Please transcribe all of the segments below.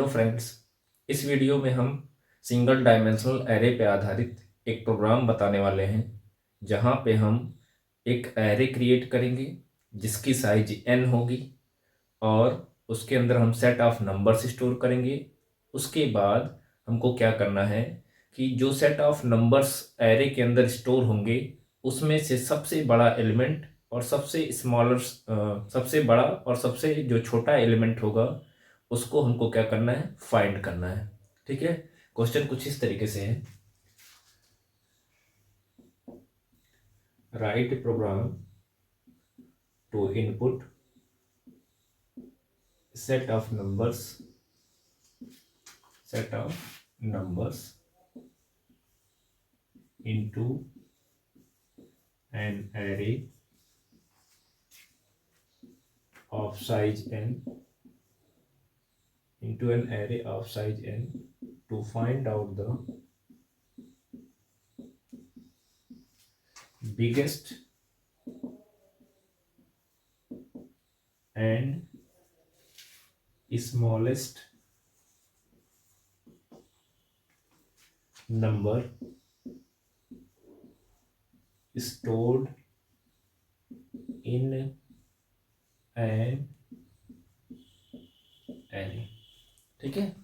Friends, इस video में हम सिंगल डायमेंशनल एरे पे आधारित एक प्रोग्राम बताने वाले हैं जहां पे हम एक एरे क्रिएट करेंगे जिसकी साइज n होगी और उसके अंदर हम सेट ऑफ नंबर्स स्टोर करेंगे। उसके बाद हमको क्या करना है कि जो सेट ऑफ नंबर्स एरे के अंदर स्टोर होंगे उसमें से सबसे बड़ा एलिमेंट और सबसे बड़ा और सबसे जो छोटा एलिमेंट होगा उसको हमको क्या करना है, फाइंड करना है। ठीक है, क्वेश्चन कुछ इस तरीके से है। Write program to input set of numbers into an array of size n to find out the biggest and smallest number stored in an array। ठीक है,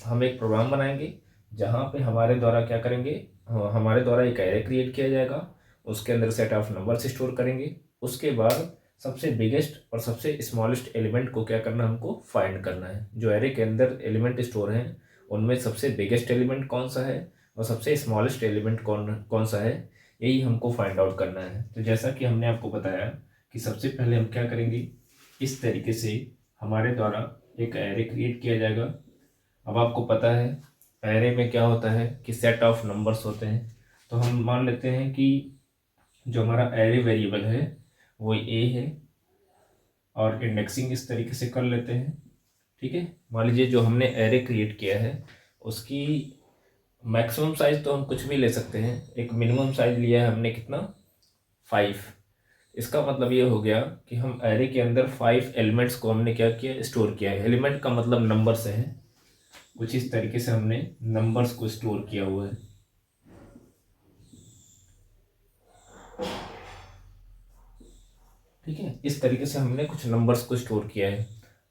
हम एक प्रोग्राम बनाएंगे जहां पे हमारे द्वारा क्या करेंगे, हमारे द्वारा एक एरे क्रिएट किया जाएगा, उसके अंदर सेट ऑफ नंबर्स स्टोर करेंगे। उसके बाद सबसे बिगेस्ट और सबसे स्मॉलेस्ट एलिमेंट को क्या करना, हमको फाइंड करना है। जो एरे के अंदर एलिमेंट स्टोर हैं उनमें सबसे बिगेस्ट एलिमेंट कौन सा है और सबसे स्मॉलेस्ट एलिमेंट कौन कौन सा है, यही हमको फाइंड आउट करना है। तो जैसा कि हमने आपको बताया कि सबसे पहले हम क्या करेंगे, इस तरीके से हमारे द्वारा एक एरे क्रिएट किया जाएगा। अब आपको पता है एरे में क्या होता है कि सेट ऑफ नंबर्स होते हैं। तो हम मान लेते हैं कि जो हमारा एरे वेरिएबल है वो ए है और इंडेक्सिंग इस तरीके से कर लेते हैं। ठीक है, मान लीजिए जो हमने एरे क्रिएट किया है उसकी मैक्सिमम साइज तो हम कुछ भी ले सकते हैं। एक मिनिमम साइज लिया है हमने, कितना, 5। इसका मतलब ये हो गया कि हम एरे के अंदर 5 एलिमेंट्स को हमने क्या किया, स्टोर किया है। एलिमेंट का मतलब नंबर्स है, कुछ इस तरीके से हमने नंबर्स को स्टोर किया हुआ है। ठीक है, इस तरीके से हमने कुछ नंबर्स को स्टोर किया है।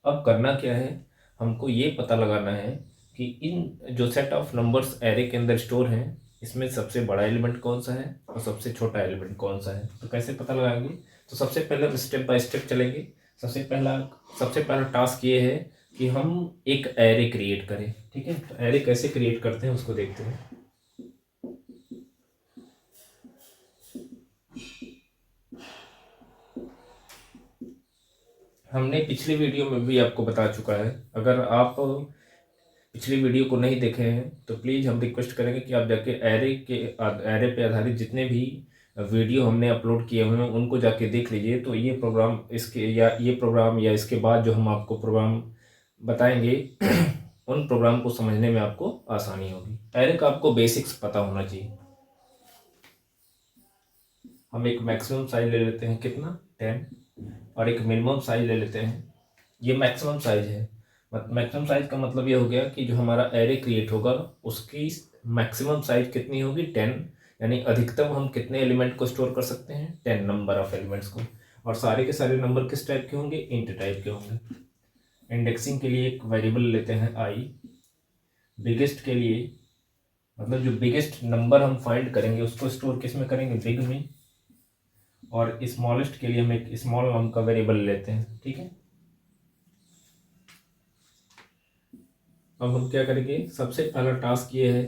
अब करना क्या है, हमको ये पता लगाना है कि इन जो सेट ऑफ नंबर्स एरे के अंदर स्टोर हैं इसमें सबसे बड़ा एलिमेंट कौन सा है और सबसे छोटा एलिमेंट कौन सा है। तो कैसे पता लगाएंगे, तो सबसे पहले हम स्टेप बाय स्टेप चलेंगे। सबसे पहला टास्क ये है कि हम एक एरे क्रिएट करें। ठीक है, तो एरे कैसे क्रिएट करते हैं उसको देखते हैं। हमने पिछली वीडियो में भी आपको बता चुका है। अगर आप पिछली वीडियो को नहीं देखे हैं तो प्लीज़ हम रिक्वेस्ट करेंगे कि आप जाके एरे पे आधारित जितने भी वीडियो हमने अपलोड किए हुए हैं उनको जाके देख लीजिए। तो ये प्रोग्राम या इसके बाद जो हम आपको प्रोग्राम बताएंगे उन प्रोग्राम को समझने में आपको आसानी होगी। एरे का आपको बेसिक्स पता होना चाहिए। हम एक मैक्सिमम साइज ले लेते हैं, कितना, 10, और एक मिनिमम साइज ले लेते हैं। ये मैक्सिमम साइज है। मैक्सिमम साइज का मतलब ये हो गया कि जो हमारा एरे क्रिएट होगा उसकी मैक्सिमम साइज कितनी होगी, 10। यानी अधिकतम हम कितने एलिमेंट को स्टोर कर सकते हैं, 10 नंबर ऑफ एलिमेंट्स को। और सारे के सारे नंबर किस टाइप के होंगे, इंट टाइप के होंगे। इंडेक्सिंग के लिए एक वेरिएबल लेते हैं आई। बिगेस्ट के लिए मतलब जो बिगेस्ट नंबर हम फाइंड करेंगे उसको स्टोर किस में करेंगे, बिग में। और स्मॉलेस्ट के लिए हम एक स्मॉल नाम का वेरिएबल लेते हैं। ठीक है, अब हम क्या करेंगे, सबसे पहला टास्क ये है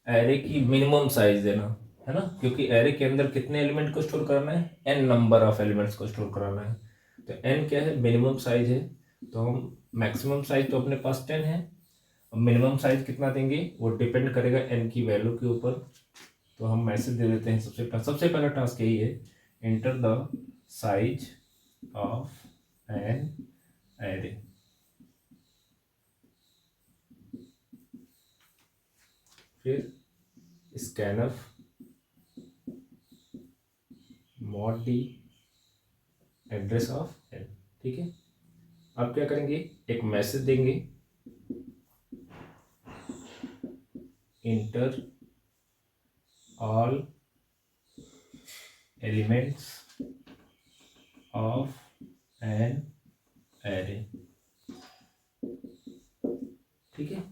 एरे की मिनिमम साइज देना, है ना। क्योंकि एरे के अंदर कितने एलिमेंट को स्टोर करना है, n नंबर ऑफ एलिमेंट्स को स्टोर कराना है। तो n क्या है, मिनिमम साइज है। तो हम मैक्सिमम साइज तो अपने पास 10 है, अब मिनिमम साइज कितना देंगे वो डिपेंड करेगा n की वैल्यू के ऊपर। तो हम मैसेज दे देते हैं। सबसे पहला टास्क यही है, enter the size of an array. फिर scanf mod D address of N. ठीक है, अब क्या करेंगे, एक मैसेज देंगे enter all elements of an array. ठीक है,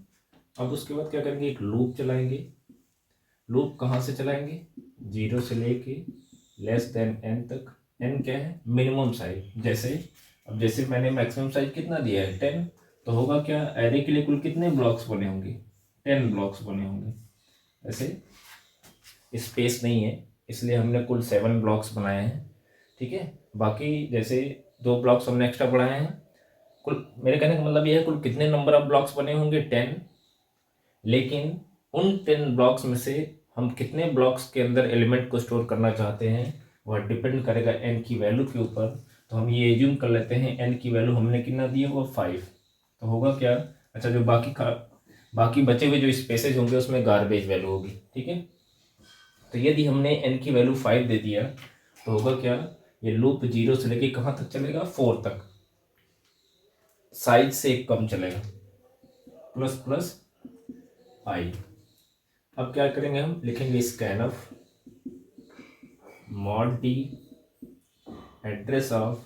अब उसके बाद क्या करेंगे, एक लूप चलाएंगे। लूप कहाँ से चलाएंगे, 0 से लेके लेस देन n तक। n क्या है, मिनिमम साइज। जैसे मैंने मैक्सिमम साइज कितना दिया है 10, तो होगा क्या, एरे के लिए कुल कितने ब्लॉक्स बने होंगे, 10 ब्लॉक्स बने होंगे। ऐसे स्पेस नहीं है इसलिए हमने कुल 7 ब्लॉक्स बनाए हैं। ठीक है, बाकी जैसे 2 ब्लॉक्स हमने एक्स्ट्रा बढ़ाए हैं। कुल मेरे कहने का मतलब ये है, कुल कितने नंबर ऑफ ब्लॉक्स बने होंगे 10, लेकिन उन 10 ब्लॉक्स में से हम कितने ब्लॉक्स के अंदर एलिमेंट को स्टोर करना चाहते हैं वह डिपेंड करेगा n की वैल्यू के ऊपर। तो हम ये एज्यूम कर लेते हैं n की वैल्यू हमने कितना दी है, वो 5। तो होगा क्या, अच्छा जो बाकी बचे हुए जो स्पेसेज होंगे उसमें गार्बेज वैल्यू होगी। ठीक है, तो यदि हमने n की वैल्यू 5 दे दिया तो होगा क्या, ये लूप 0 से लेके कहाँ तक चलेगा, 4 तक, साइज से एक कम चलेगा, प्लस प्लस आई। अब क्या करेंगे, हम लिखेंगे scanf mod d address of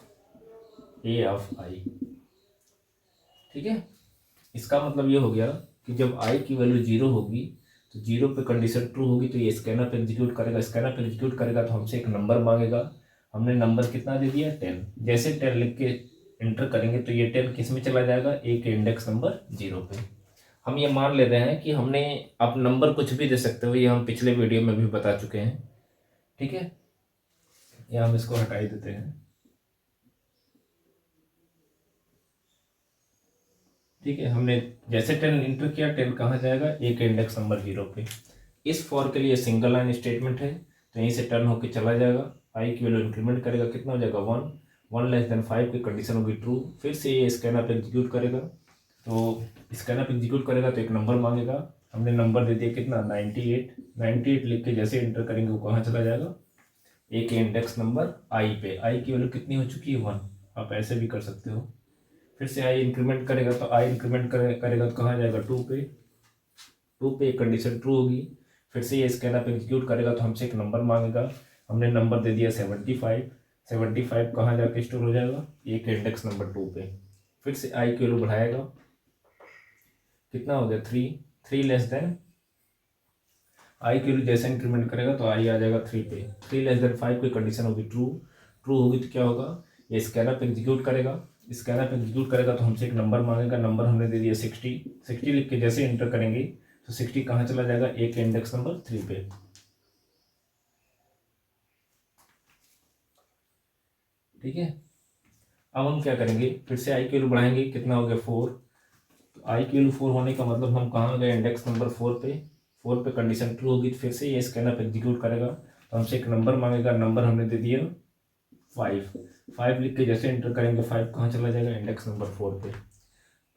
a of i। ठीक है, इसका मतलब ये हो गया कि जब i की वैल्यू 0 होगी तो 0 पे कंडीशन ट्रू होगी तो ये स्कैनफ एग्जीक्यूट करेगा। स्कैनफ एग्जीक्यूट करेगा तो हमसे एक नंबर मांगेगा। हमने नंबर कितना दे दिया, 10। जैसे 10 लिख के एंटर करेंगे तो ये 10 किस में चला जाएगा, a के इंडेक्स नंबर 0 पे। हम ये मान ले रहे हैं कि हमने, आप नंबर कुछ भी दे सकते हो, ये हम पिछले वीडियो में भी बता चुके हैं। ठीक है, या हम इसको हटा ही देते हैं। ठीक है, हमने जैसे 10 इंटर किया, 10 कहाँ जाएगा, a के इंडेक्स नंबर 0 पे। इस फॉर के लिए सिंगल लाइन स्टेटमेंट है तो यहीं से टर्न होके चला जाएगा। i की वैल्यू इंक्रीमेंट करेगा, कितना हो जाएगा 1, 1 लेस देन 5 की कंडीशन होगी ट्रू। फिर से ये स्कैनअप एग्जीक्यूट करेगा, तो स्कैनअप एग्जीक्यूट करेगा तो एक नंबर मांगेगा। हमने नंबर दे दिया कितना, 98। 98 लिख के जैसे इंटर करेंगे वो कहाँ चला जाएगा, a के इंडेक्स नंबर i पे। i की वैल्यू कितनी हो चुकी है, 1। आप ऐसे भी कर सकते हो। फिर से i इंक्रीमेंट करेगा तो i इंक्रीमेंट करेगा तो कहाँ जाएगा, 2 पे। 2 पे एक कंडीशन ट्रू होगी। फिर से ये स्कैनअप एग्जीक्यूट करेगा तो हमसे एक नंबर मांगेगा। हमने नंबर दे दिया 75। 75 कहाँ जाके स्टोर हो जाएगा, a के इंडेक्स नंबर 2 पे। फिर से i की वैल्यू बढ़ाएगा, कितना हो गया, 3। 3 लेस देन आई की वैल्यू जैसे इंक्रीमेंट करेगा तो आई आ जाएगा 3 पे। 3 लेस देन 5 की कंडीशन होगी ट्रू। ट्रू होगी तो क्या होगा, ये स्कैनअप एग्जीक्यूट करेगा। स्कैनअप एग्जीक्यूट करेगा तो हमसे एक नंबर मांगेगा। नंबर हमने दे दिया 60। 60 लिख के जैसे इंटर करेंगे तो 60 कहाँ चला जाएगा, ए के इंडेक्स नंबर 3 पे। ठीक है, अब हम क्या करेंगे, फिर से आई की वैल्यू बढ़ाएंगे, कितना हो गया 4। तो आई की वैल्यू 4 होने का मतलब हम कहाँ गए, इंडेक्स नंबर 4 पे। 4 पे कंडीशन ट्रू होगी तो फिर से ये स्कैनअप एग्जीक्यूट करेगा तो हमसे एक नंबर मांगेगा। नंबर हमने दे दिया 5। 5 लिख के जैसे एंटर करेंगे 5 कहाँ चला जाएगा, इंडेक्स नंबर 4 पे।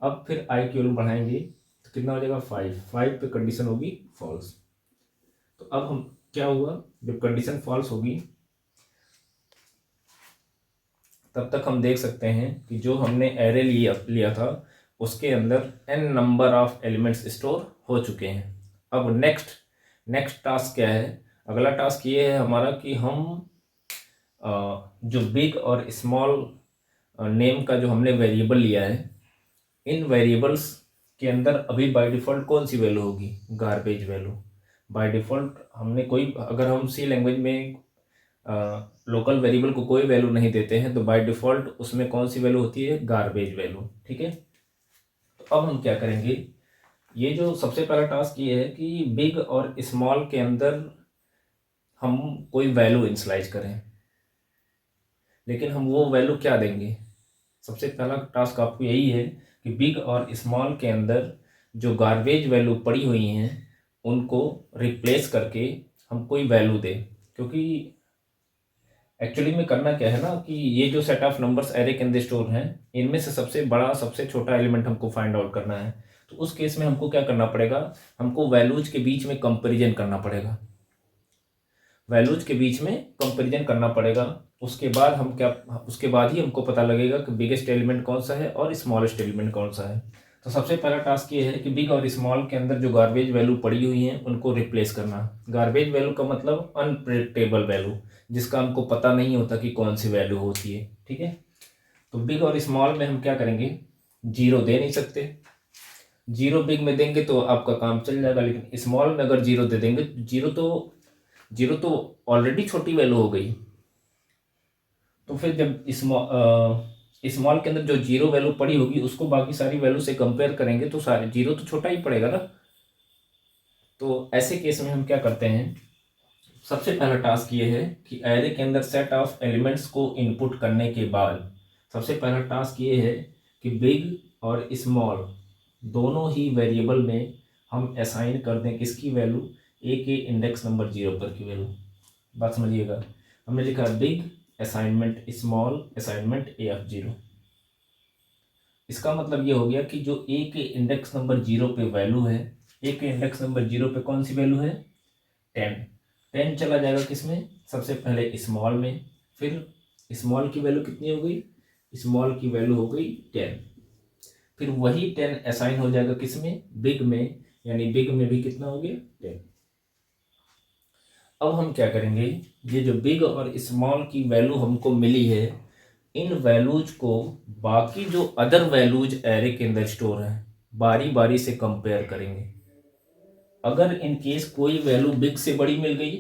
अब फिर आई की वैल्यू बढ़ाएंगे तो कितना हो जाएगा, 5। 5 पे कंडीशन होगी फॉल्स। तो अब हम क्या हुआ, जब कंडीशन फॉल्स होगी तब तक हम देख सकते हैं कि जो हमने एरे लिया था उसके अंदर n number of elements store हो चुके हैं। अब नेक्स्ट टास्क क्या है, अगला टास्क ये है हमारा कि हम जो बिग और स्मॉल नेम का जो हमने वेरिएबल लिया है, इन वेरिएबल्स के अंदर अभी बाय डिफ़ॉल्ट कौन सी वैल्यू होगी, गार्बेज वैल्यू। बाय डिफ़ॉल्ट हमने कोई, अगर हम सी लैंग्वेज में लोकल वेरिएबल को कोई वैल्यू नहीं देते हैं तो बाय डिफ़ॉल्ट उसमें कौन सी वैल्यू होती है, गार्बेज वैल्यू। ठीक है, तो अब हम क्या करेंगे, ये जो सबसे पहला टास्क ये है कि बिग और स्मॉल के अंदर हम कोई वैल्यू इनिशियलाइज करें, लेकिन हम वो वैल्यू क्या देंगे। सबसे पहला टास्क आपको यही है कि बिग और स्मॉल के अंदर जो गार्बेज वैल्यू पड़ी हुई हैं उनको रिप्लेस करके हम कोई वैल्यू दें। क्योंकि एक्चुअली में करना क्या है ना कि ये जो सेट ऑफ नंबर्स एरे के अंदर स्टोर हैं इनमें से सबसे बड़ा सबसे छोटा एलिमेंट हमको फाइंड आउट करना है। तो उस केस में हमको क्या करना पड़ेगा, हमको वैल्यूज के बीच में कंपैरिजन करना पड़ेगा। वैल्यूज के बीच में कंपैरिजन करना पड़ेगा। उसके बाद उसके बाद ही हमको पता लगेगा कि बिगेस्ट एलिमेंट कौन सा है और स्मॉलेस्ट एलिमेंट कौन सा है। तो सबसे पहला टास्क ये है कि बिग और स्मॉल के अंदर जो गार्बेज वैल्यू पड़ी हुई हैं उनको रिप्लेस करना। गार्बेज वैल्यू का मतलब अनप्रेडिक्टेबल वैल्यू, जिसका हमको पता नहीं होता कि कौन सी वैल्यू होती है। ठीक है, तो बिग और स्मॉल में हम क्या करेंगे, जीरो दे नहीं सकते। जीरो बिग में देंगे तो आपका काम चल जाएगा, लेकिन स्मॉल में अगर जीरो दे देंगे तो जीरो तो ऑलरेडी छोटी वैल्यू हो गई। तो फिर जब स्मॉल के अंदर जो जीरो वैल्यू पड़ी होगी उसको बाकी सारी वैल्यू से कंपेयर करेंगे तो सारे जीरो तो छोटा ही पड़ेगा ना। तो ऐसे केस में हम क्या करते हैं, सबसे पहला टास्क ये है कि एरे के अंदर सेट ऑफ एलिमेंट्स को इनपुट करने के बाद सबसे पहला टास्क ये है कि बिग और स्मॉल दोनों ही वेरिएबल में हम असाइन कर दें किसकी वैल्यू, ए के इंडेक्स नंबर 0 पर की वैल्यू। बात समझिएगा, हमने लिखा big assignment small assignment AF0। इसका मतलब ये हो गया कि जो ए के इंडेक्स नंबर 0 पे वैल्यू है, ए के इंडेक्स नंबर 0 पे कौन सी वैल्यू है, 10 चला जाएगा किसमें, सबसे पहले स्मॉल में। फिर स्मॉल की वैल्यू कितनी हो गई, स्मॉल की वैल्यू हो गई 10। फिर वही 10 असाइन हो जाएगा किसमें, बिग में, यानी बिग में भी कितना हो गया 10। अब हम क्या करेंगे, ये जो बिग और स्मॉल की वैल्यू हमको मिली है, इन वैल्यूज को बाकी जो अदर वैल्यूज एरे के अंदर स्टोर हैं बारी बारी से कंपेयर करेंगे। अगर इन केस कोई वैल्यू बिग से बड़ी मिल गई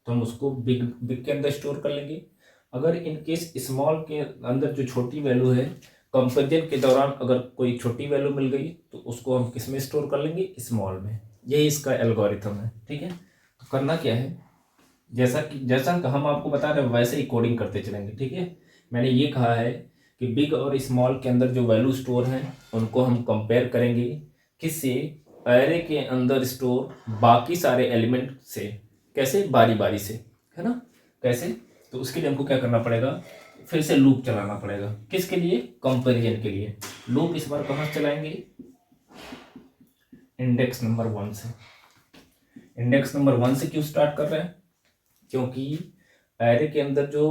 तो हम उसको बिग बिग के अंदर स्टोर कर लेंगे। अगर इन केस स्मॉल के अंदर जो छोटी वैल्यू है, कंपेरिजन के दौरान अगर कोई छोटी वैल्यू मिल गई तो उसको हम किस में स्टोर कर लेंगे, स्मॉल में। यही इसका एल्गोरिथम है। ठीक है, तो करना क्या है, जैसा हम आपको बता रहे हैं वैसे ही कोडिंग करते चलेंगे। ठीक है, मैंने ये कहा है कि बिग और स्मॉल के अंदर जो वैल्यू स्टोर हैं उनको हम कंपेयर करेंगे किससे, एरे के अंदर स्टोर बाकी सारे एलिमेंट से। कैसे, बारी बारी से, है ना। कैसे, तो उसके लिए हमको क्या करना पड़ेगा, फिर से लूप चलाना पड़ेगा। किसके लिए, कंपैरिजन के लिए। लूप इस बार कहाँ से चलाएंगे, इंडेक्स नंबर 1 से। इंडेक्स नंबर 1 से क्यों स्टार्ट कर रहे हैं, क्योंकि एरे के अंदर जो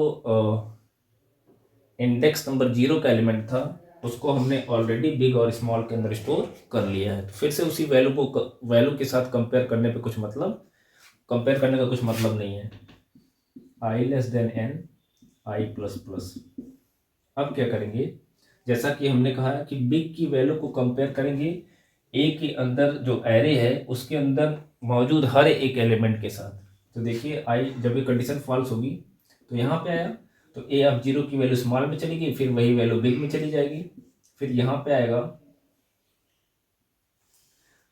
इंडेक्स नंबर 0 का एलिमेंट था उसको हमने ऑलरेडी बिग और स्मॉल के अंदर स्टोर कर लिया है। तो फिर से उसी वैल्यू के साथ कंपेयर करने का कुछ मतलब नहीं है। i less than n, i plus plus. अब क्या करेंगे, जैसा कि हमने कहा कि बिग की वैल्यू को कंपेयर करेंगे ए के अंदर जो एरे है उसके अंदर मौजूद हर एक एलिमेंट के साथ। तो देखिए आई जब ये कंडीशन फॉल्स होगी तो यहाँ पे आया तो AF0 की वैल्यू स्मॉल में चली गई, फिर वही वैल्यू बिग में चली जाएगी। फिर यहाँ पे आएगा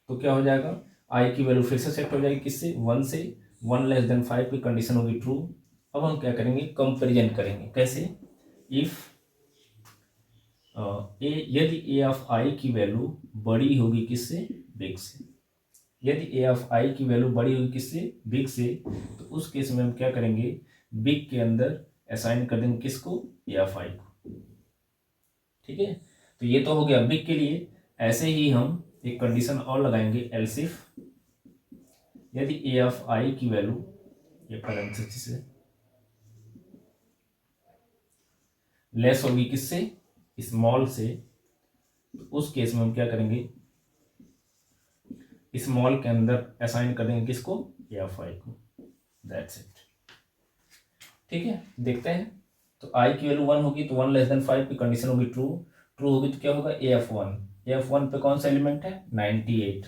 तो क्या हो जाएगा, आई की वैल्यू फिर से सेट हो जाएगी किससे, 1 से। 1 लेस देन 5 की कंडीशन होगी ट्रू। अब हम क्या करेंगे, कंपेरिजन करेंगे। कैसे, इफ यदि AF की वैल्यू बड़ी होगी किससे, बिग से। यदि AF की वैल्यू बड़ी होगी किससे, बिग से, तो उस केस में हम क्या करेंगे, बिग के अंदर असाइन कर देंगे किसको, AF को। ठीक है, तो ये तो हो गया बिग के लिए। ऐसे ही हम एक कंडीशन और लगाएंगे, एल्स इफ यदि AF की वैल्यू, ये पैरेंथेसिस से लेस होगी किससे, स्मॉल से, तो उस केस में हम क्या करेंगे, स्मॉल के अंदर असाइन कर देंगे किसको, AF को। That's it. ठीक है, देखते हैं। तो आई की वैल्यू 1 होगी तो 1 लेस देन 5 की कंडीशन होगी ट्रू। ट्रू होगी तो क्या होगा, AF1 पे कौन सा एलिमेंट है, 98।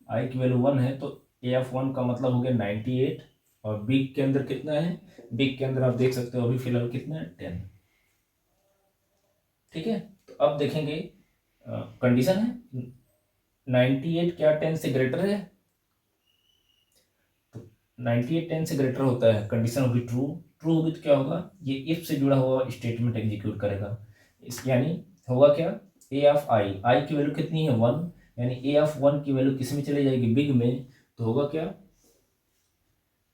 आई की वैल्यू 1 है तो AF1 का मतलब हो गया 98। और बिग के अंदर कितना है, बिग के अंदर आप देख सकते हो अभी फिलहाल कितना है, 10। ठीक है, तो अब देखेंगे कंडीशन है 98 क्या 10 से ग्रेटर है, तो 98 10 से ग्रेटर होता है, कंडीशन होगी ट्रू। ट्रू होगी तो क्या होगा, ये इफ से जुड़ा हुआ स्टेटमेंट एग्जीक्यूट करेगा। इस यानी होगा क्या, आई की वैल्यू कितनी है 1, यानी AF1 की वैल्यू किस में चली जाएगी, बिग में। तो होगा क्या,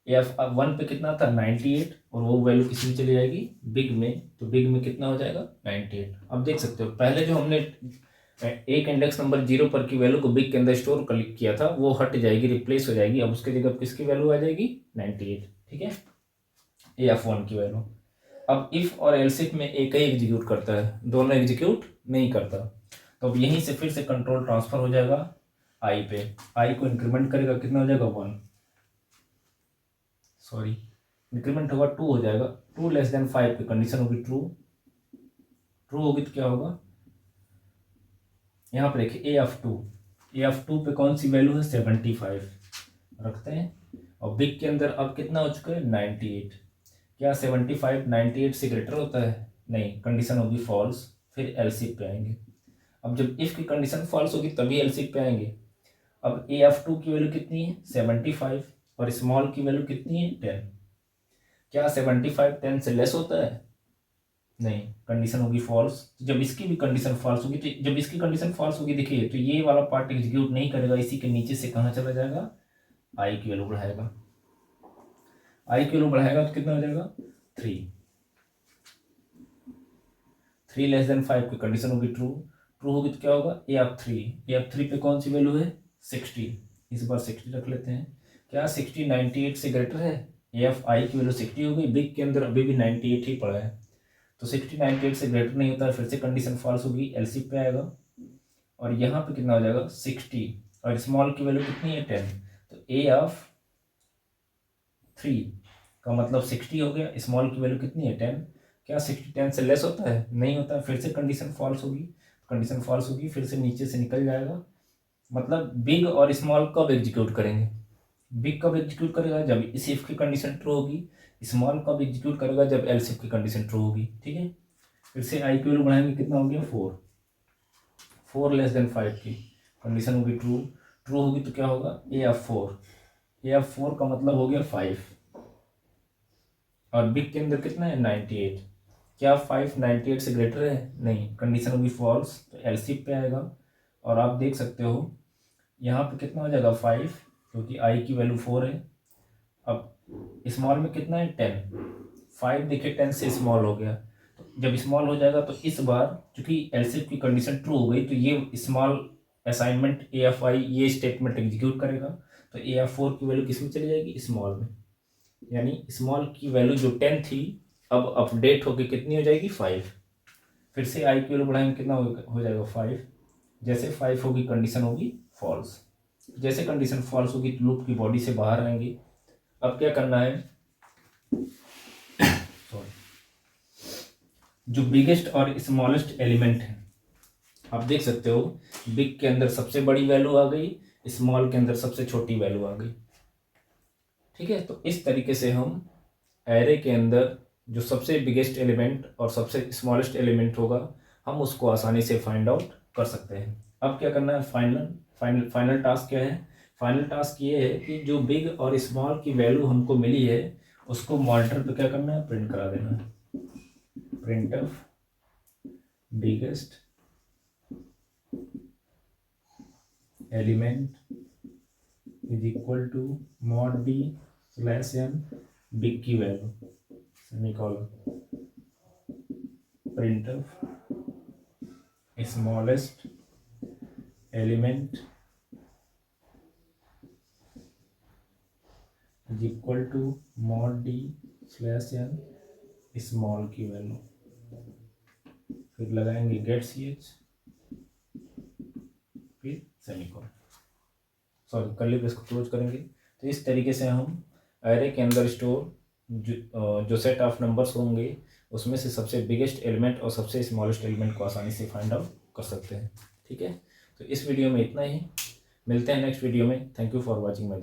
AF1 पे कितना था 98 और वो वैल्यू किस में चली जाएगी, बिग में। तो बिग में कितना हो जाएगा 98। अब देख सकते हो पहले जो हमने एक इंडेक्स नंबर 0 पर की वैल्यू को बिग के अंदर स्टोर कर किया था वो हट जाएगी, रिप्लेस हो जाएगी। अब उसके जगह किसकी वैल्यू आ जाएगी, 98। ठीक है, AF1 की वैल्यू। अब इफ और एल्स इफ में एक ही एग्जीक्यूट करता है, दोनों एग्जीक्यूट नहीं करता। तो अब यहीं से फिर से कंट्रोल ट्रांसफर हो जाएगा आई पे, आई को इंक्रीमेंट करेगा, कितना हो जाएगा 1, सॉरी इंक्रीमेंट होगा 2 हो जाएगा, 2 लेस देन 5 की कंडीशन होगी ट्रू, ट्रू होगी तो क्या होगा, यहाँ पर देखिए ए ऑफ टू पे कौन सी वैल्यू है 75 रखते हैं, और बिग के अंदर अब कितना हो चुका है 98, क्या 75 98 से ग्रेटर होता है, नहीं, कंडीशन होगी फॉल्स, फिर एलसीफ पे आएंगे। अब जब इफ की कंडीशन फॉल्स होगी तभी एलसीफ पे आएंगे। अब ए ऑफ टू की वैल्यू कितनी है 75 और स्मॉल की वैल्यू कितनी है 10, क्या 75 10 से लेस होता है, नहीं, कंडीशन होगी फॉल्स। तो जब इसकी भी कंडीशन फॉल्स होगी, तो जब इसकी कंडीशन फॉल्स होगी देखिए, तो ये वाला पार्ट एग्जीक्यूट नहीं करेगा, इसी के नीचे से कहाँ चला जाएगा, आई की वैल्यू बढ़ाएगा, आई की वैल्यू बढ़ाएगा तो कितना हो जाएगा 3 लेस देन 5 की कंडीशन होगी ट्रू, ट्रू होगी तो क्या होगा ए ऑफ थ्री पे कौन सी वैल्यू है 60, इस बार 60 रख लेते हैं, क्या 60 98 से ग्रेटर है, ए ऑफ आई की वैल्यू 60 हो गई, बिग के अंदर अभी भी 98 ही पड़ा है, तो 60 98 से ग्रेटर नहीं होता है, फिर से कंडीशन फॉल्स होगी, एलसीफ पे आएगा, और यहाँ पे कितना हो जाएगा 60 और स्मॉल की वैल्यू कितनी है 10, तो ए ऑफ 3 का मतलब 60 हो गया, स्मॉल की वैल्यू कितनी है 10, क्या 60 10 से लेस होता है, नहीं होता है, फिर से कंडीशन फॉल्स होगी, कंडीशन फॉल्स होगी, फिर से नीचे से निकल जाएगा, मतलब बिग और स्मॉल कब एग्जीक्यूट करेंगे, बिग कब एग्जीक्यूट करेगा जब इस इफ की कंडीशन ट्रू होगी, स्मॉल कब एग्जीक्यूट करेगा जब एल्स इफ की कंडीशन ट्रू होगी, ठीक है। फिर से आई की वैल्यू बढ़ाएंगे, कितना हो गया 4 लेस देन 5 की कंडीशन होगी ट्रू, ट्रू होगी तो क्या होगा ए ऑफ 4 का मतलब हो गया 5, और बिग के अंदर कितना है 98, क्या 5 98 से ग्रेटर है, नहीं, कंडीशन होगी फॉल्स, तो एलसीफ पे आएगा, और आप देख सकते हो यहाँ पे कितना हो जाएगा 5, क्योंकि आई की वैल्यू 4 है, अब स्मॉल में कितना है 10, 5 देखिए 10 से स्मॉल हो गया, तो जब स्मॉल हो जाएगा तो इस बार चूंकि एलसीफ की कंडीशन ट्रू हो गई, तो ये small assignment A F I ये स्टेटमेंट एग्जीक्यूट करेगा, तो ए एफ 4 की वैल्यू किस में चली जाएगी स्मॉल में, यानी स्मॉल की वैल्यू जो 10 थी अब अपडेट होकर कितनी हो जाएगी 5, फिर से आई की वैल्यू बढ़ाएंगे, कितना हो जाएगा 5, जैसे 5 होगी कंडीशन होगी फॉल्स, जैसे कंडीशन फॉल्स होगी तो लूप की बॉडी से बाहर आएंगे। अब क्या करना है, सॉरी, जो बिगेस्ट और स्मॉलेस्ट एलिमेंट है, आप देख सकते हो बिग के अंदर सबसे बड़ी वैल्यू आ गई, स्मॉल के अंदर सबसे छोटी वैल्यू आ गई, ठीक है। तो इस तरीके से हम एरे के अंदर जो सबसे बिगेस्ट एलिमेंट और सबसे स्मॉलेस्ट एलिमेंट होगा, हम उसको आसानी से फाइंड आउट कर सकते हैं। अब क्या करना है, फाइनल टास्क क्या है, फाइनल टास्क ये है कि जो बिग और स्मॉल की वैल्यू हमको मिली है उसको मॉनिटर पे क्या करना है, प्रिंट करा देना है, print of biggest element is equal to mod B slash N big की value semicolon, print of smallest element is equal to mod D slash N small की वैल्यू, फिर लगाएंगे गेट सी एच, फिर semicolon, sorry curly brace को close करेंगे। तो इस तरीके से हम एरे के अंदर स्टोर जो सेट ऑफ नंबर्स होंगे उसमें से सबसे बिगेस्ट एलिमेंट और सबसे स्मॉलेस्ट एलिमेंट को आसानी से फाइंड आउट कर सकते हैं, ठीक है। तो इस वीडियो में इतना ही, मिलते हैं नेक्स्ट वीडियो में। Thank you for watching my